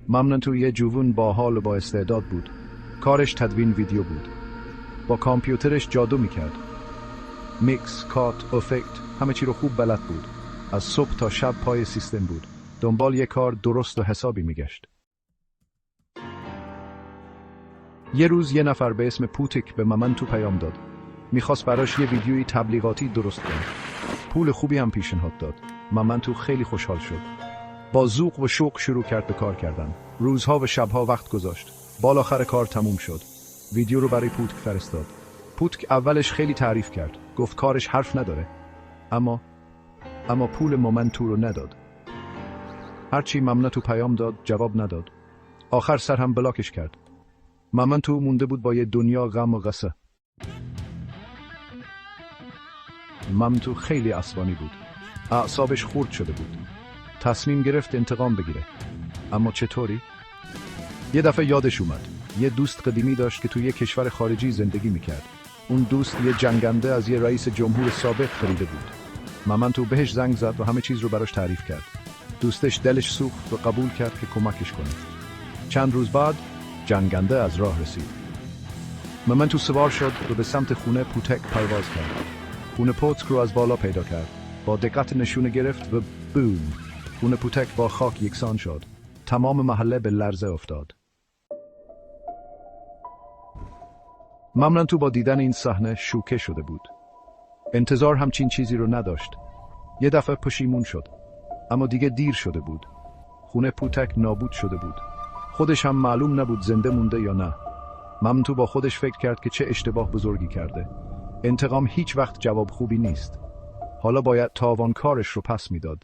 ممنتو یه جوون با حال و با استعداد بود. کارش تدوین ویدیو بود. با کامپیوترش جادو میکرد. میکس، کات، افکت، همه چی رو خوب بلد بود. از صبح تا شب پای سیستم بود. دنبال یه کار درست و حسابی میگشت. یه روز یه نفر به اسم پوتیک به ممنتو پیام داد. میخواست براش یه ویدیوی تبلیغاتی درست کنه. پول خوبی هم پیشنهاد داد. ممنتو خیلی خوشحال شد. با ذوق و شوق شروع کرد به کار کردن. روزها و شبها وقت گذاشت. بالاخره کار تموم شد. ویدیو رو برای پوتیک فرستاد. پوتیک اولش خیلی تعریف کرد. گفت کارش حرف نداره. اما پول ممنتو رو نداد. هرچی ممنتو پیام داد جواب نداد. آخر سر هم بلاکش کرد. ممنتو مونده بود با یه دنیا غم و غصه. ممنتو خیلی عصبانی بود. اعصابش خورد شده بود. تصمیم گرفت انتقام بگیره. اما چطوری؟ یه دفعه یادش اومد. یه دوست قدیمی داشت که توی یه کشور خارجی زندگی میکرد. اون دوست یه جنگنده از یه رئیس جمهور سابق خریده بود. ممنتو بهش زنگ زد و همه چیز رو براش تعریف کرد. دوستش دلش سوخت و قبول کرد که کمکش کنه. چند روز بعد جنگنده از راه رسید. ممنتو سوار شد و به سمت خونه پوتک پرواز کرد. خونه پوتک رو از بالا پیدا کرد. با دقت نشونه گرفت و بوم! خونه پوتک با خاک یکسان شد. تمام محله به لرزه افتاد. ممنتو با دیدن این صحنه شوکه شده بود. انتظار همچین چیزی رو نداشت. یه دفعه پشیمون شد. اما دیگه دیر شده بود. خونه پوتک نابود شده بود. خودش هم معلوم نبود زنده مونده یا نه. ممنتو با خودش فکر کرد که چه اشتباه بزرگی کرده. انتقام هیچ وقت جواب خوبی نیست. حالا باید تاوانکارش رو پس میداد.